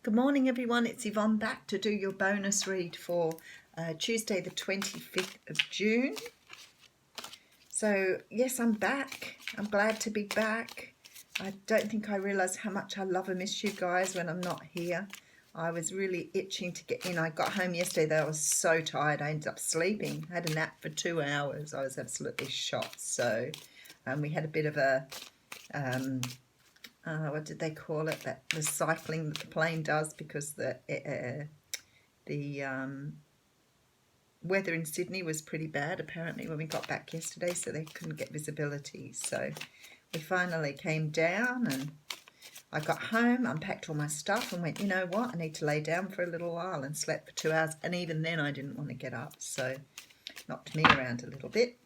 Good morning, everyone. It's Yvonne back to do your bonus read for Tuesday, the 25th of June. So, yes, I'm back. I'm glad to be back. I don't think I realised how much I love and miss you guys when I'm not here. I was really itching to get in. I got home yesterday, though. I was so tired. I ended up sleeping. I had a nap for 2 hours. I was absolutely shot. So, we had a bit of a... what did they call it? The cycling that the plane does, because the weather in Sydney was pretty bad apparently when we got back yesterday, so they couldn't get visibility. So we finally came down and I got home, unpacked all my stuff and went, you know what, I need to lay down for a little while, and slept for 2 hours. And even then I didn't want to get up, so knocked me around a little bit.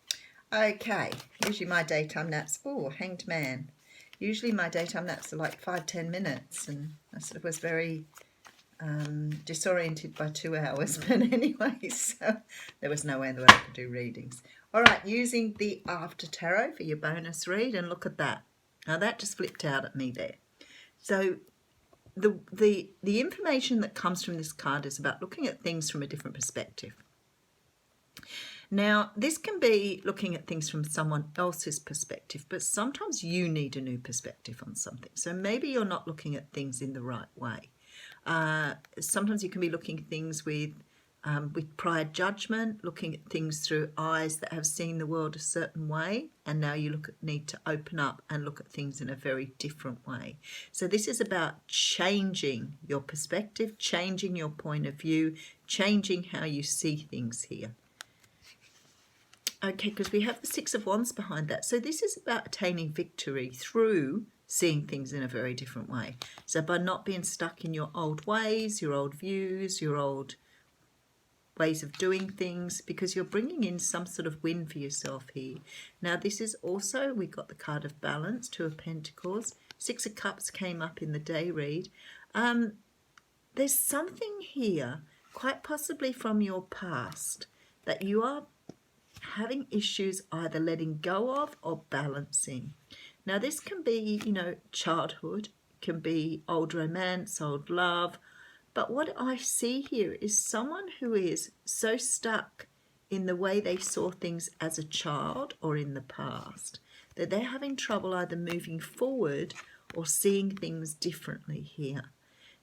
Okay, usually my daytime naps, Hanged Man. Usually my daytime naps are like 5-10 minutes, and I sort of was very disoriented by 2 hours. But anyway, so there was no way that I could do readings. All right, using the After Tarot for your bonus read, and look at that. Now that just flipped out at me there. So the information that comes from this card is about looking at things from a different perspective. Now, this can be looking at things from someone else's perspective, but sometimes you need a new perspective on something. So maybe you're not looking at things in the right way. Sometimes you can be looking at things with prior judgment, looking at things through eyes that have seen the world a certain way, and now you need to open up and look at things in a very different way. So this is about changing your perspective, changing your point of view, changing how you see things here. Okay, because we have the Six of Wands behind that. So this is about attaining victory through seeing things in a very different way. So by not being stuck in your old ways, your old views, your old ways of doing things, because you're bringing in some sort of win for yourself here. Now this is also, we got the card of balance, Two of Pentacles. Six of Cups came up in the day read. There's something here, quite possibly from your past, that you are having issues either letting go of or balancing. Now this can be, childhood, can be old romance, old love, but what I see here is someone who is so stuck in the way they saw things as a child or in the past that they're having trouble either moving forward or seeing things differently here.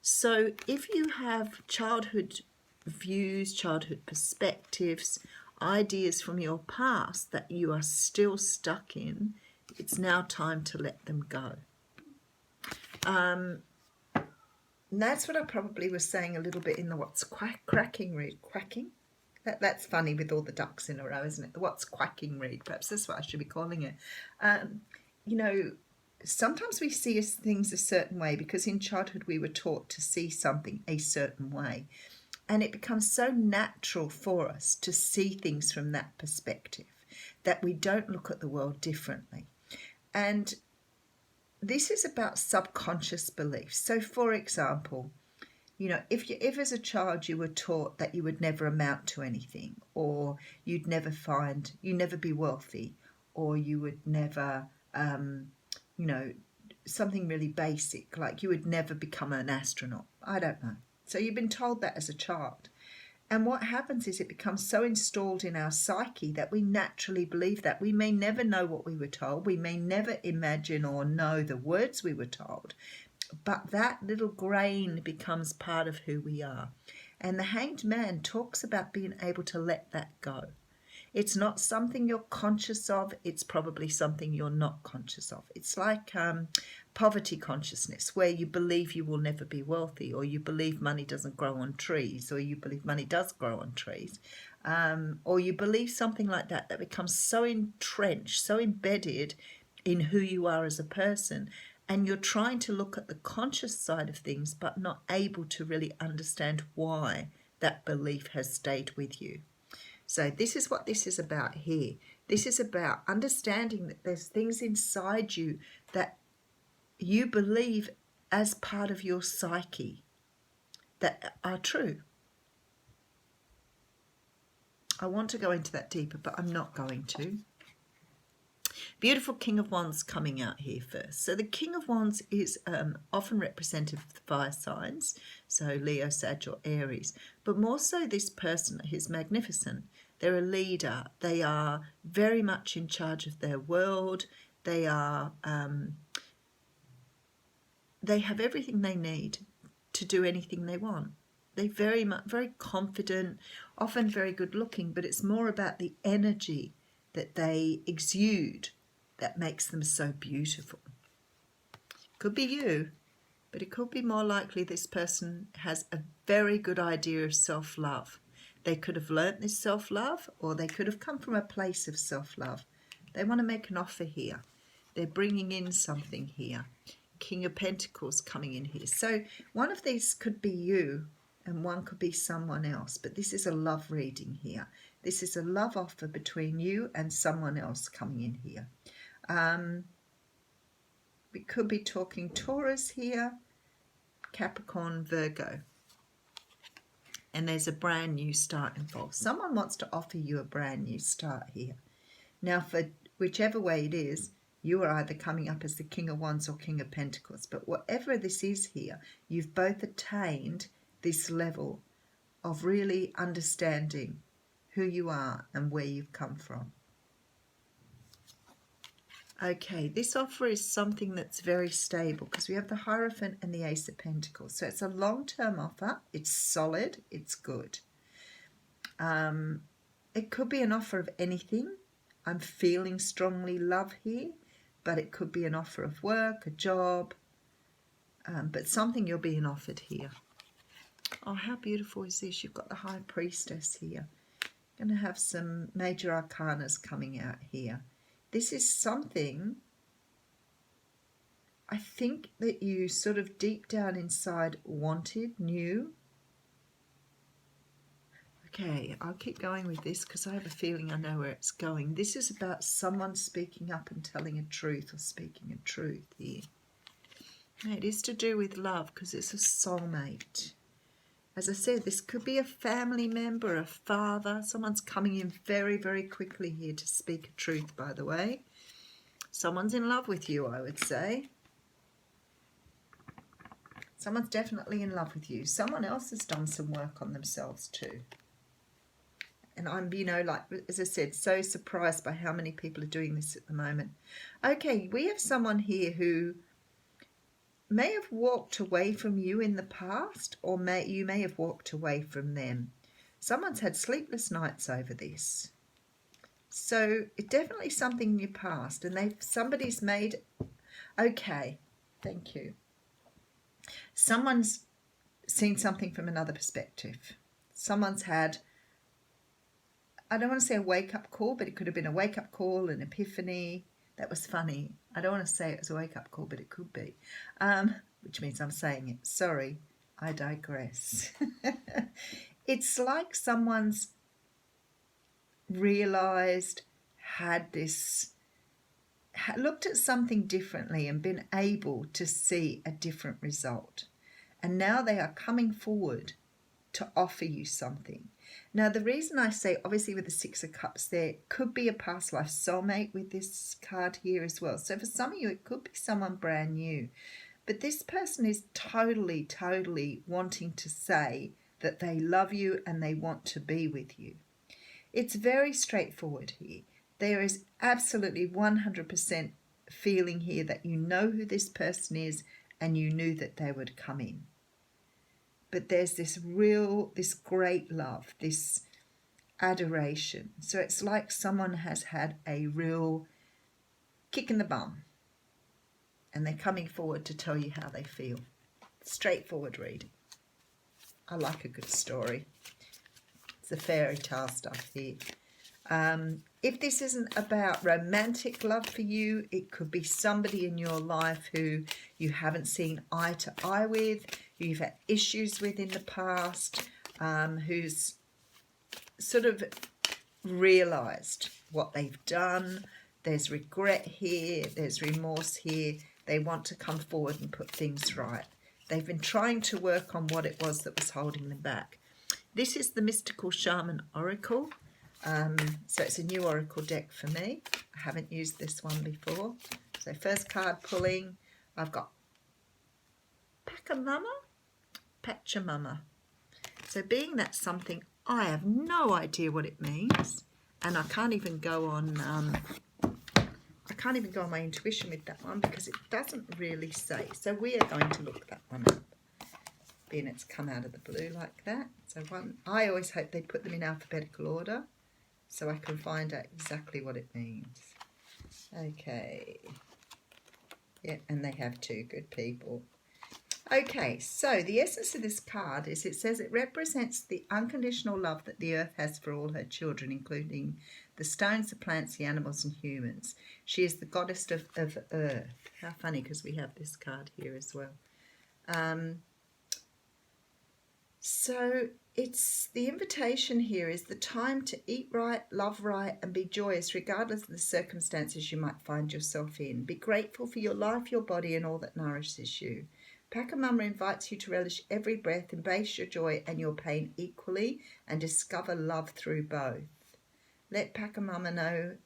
So if you have childhood views, childhood perspectives, ideas from your past that you are still stuck in, it's now time to let them go. And that's what I probably was saying a little bit in the What's Cracking read. Quacking? That's funny with all the ducks in a row, isn't it? The What's Quacking read. Perhaps that's what I should be calling it. Sometimes we see things a certain way because in childhood we were taught to see something a certain way. And it becomes so natural for us to see things from that perspective that we don't look at the world differently. And this is about subconscious beliefs. So, for example, if as a child you were taught that you would never amount to anything, or you'd never be wealthy, or you would never, something really basic, like you would never become an astronaut. I don't know. So you've been told that as a child. And what happens is it becomes so installed in our psyche that we naturally believe that. We may never know what we were told. We may never imagine or know the words we were told. But that little grain becomes part of who we are. And the Hanged Man talks about being able to let that go. It's not something you're conscious of. It's probably something you're not conscious of. It's like poverty consciousness, where you believe you will never be wealthy, or you believe money doesn't grow on trees, or you believe money does grow on trees, or you believe something like that becomes so entrenched, so embedded in who you are as a person, and you're trying to look at the conscious side of things but not able to really understand why that belief has stayed with you. So this is what this is about here. This is about understanding that there's things inside you that you believe as part of your psyche that are true. I want to go into that deeper, but I'm not going to. Beautiful King of Wands coming out here first. So the King of Wands is often representative of the fire signs, so Leo, Sag or Aries, but more so this person is magnificent. They're a leader. They are very much in charge of their world. They are they have everything they need to do anything they want. They're very confident, often very good looking, but it's more about the energy that they exude that makes them so beautiful. Could be you, but it could be more likely this person has a very good idea of self-love. They could have learnt this self-love, or they could have come from a place of self-love. They want to make an offer here. They're bringing in something here. King of Pentacles coming in here. So one of these could be you and one could be someone else, but this is a love reading here. This is a love offer between you and someone else coming in here. We could be talking Taurus here, Capricorn, Virgo. And there's a brand new start involved. Someone wants to offer you a brand new start here. Now, for whichever way it is, you are either coming up as the King of Wands or King of Pentacles. But whatever this is here, you've both attained this level of really understanding who you are and where you've come from. Okay, this offer is something that's very stable because we have the Hierophant and the Ace of Pentacles. So it's a long-term offer. It's solid. It's good. It could be an offer of anything. I'm feeling strongly love here, but it could be an offer of work, a job, but something you're being offered here. Oh, how beautiful is this? You've got the High Priestess here. Going to have some major arcanas coming out here. This is something I think that you sort of deep down inside wanted, knew. Okay, I'll keep going with this because I have a feeling I know where it's going. This is about someone speaking up and telling a truth or speaking a truth here. It is to do with love because it's a soulmate. As I said, this could be a family member, a father. Someone's coming in very, very quickly here to speak a truth, by the way. Someone's in love with you, I would say. Someone's definitely in love with you. Someone else has done some work on themselves too. And I'm, like, as I said, so surprised by how many people are doing this at the moment. Okay, we have someone here who may have walked away from you in the past, or you may have walked away from them. Someone's had sleepless nights over this. So it's definitely something in your past, and somebody's made, okay, thank you. Someone's seen something from another perspective. Someone's had, I don't want to say a wake-up call, but it could have been a wake-up call, an epiphany. That was funny. I don't want to say it was a wake-up call, but it could be, which means I'm saying it. Sorry, I digress. It's like someone's realised, looked at something differently and been able to see a different result. And now they are coming forward to offer you something. Now, the reason I say, obviously with the Six of Cups, there could be a past life soulmate with this card here as well. So for some of you, it could be someone brand new. But this person is totally, totally wanting to say that they love you and they want to be with you. It's very straightforward here. There is absolutely 100% feeling here that you know who this person is and you knew that they would come in. But there's this great love, this adoration. So it's like someone has had a real kick in the bum and they're coming forward to tell you how they feel. Straightforward reading. I like a good story. It's the fairy tale stuff here. If this isn't about romantic love for you, it could be somebody in your life who you haven't seen eye to eye with, who you've had issues with in the past, who's sort of realised what they've done. There's regret here, there's remorse here. They want to come forward and put things right. They've been trying to work on what it was that was holding them back. This is the Mystical Shaman Oracle. So it's a new oracle deck for me. I haven't used this one before. So first card pulling, I've got Pachamama. So being that something, I have no idea what it means, and I can't even go on my intuition with that one because it doesn't really say. So we are going to look that one up, being it's come out of the blue like that. So I always hope they put them in alphabetical order so I can find out exactly what it means. Okay. Yeah, and they have two good people. Okay, so the essence of this card is it says it represents the unconditional love that the earth has for all her children, including the stones, the plants, the animals, and humans. She is the goddess of earth. How funny, because we have this card here as well. So it's the invitation here is the time to eat right, love right, and be joyous regardless of the circumstances you might find yourself in. Be grateful for your life, your body, and all that nourishes you. Pachamama invites you to relish every breath, embrace your joy and your pain equally, and discover love through both. Let Pachamama know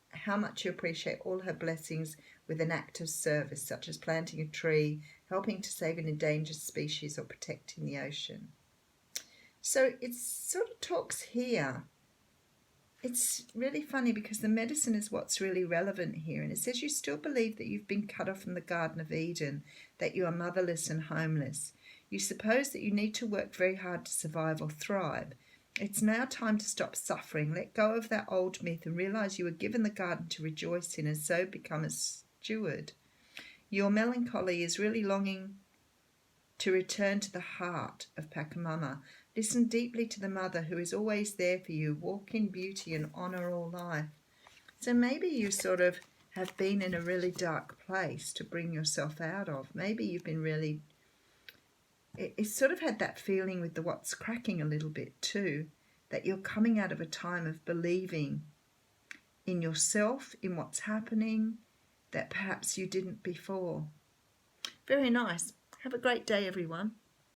how much you appreciate all her blessings with an act of service, such as planting a tree, helping to save an endangered species, or protecting the ocean. So it sort of talks here. It's really funny because the medicine is what's really relevant here. And it says you still believe that you've been cut off from the Garden of Eden, that you are motherless and homeless. You suppose that you need to work very hard to survive or thrive. It's now time to stop suffering, let go of that old myth and realize you were given the garden to rejoice in and so become a steward. Your melancholy is really longing to return to the heart of Pachamama. Listen deeply to the mother who is always there for you. Walk in beauty and honour all life. So maybe you sort of have been in a really dark place to bring yourself out of. Maybe you've been really... It's sort of had that feeling with the what's cracking a little bit too, that you're coming out of a time of believing in yourself, in what's happening, that perhaps you didn't before. Very nice. Have a great day, everyone.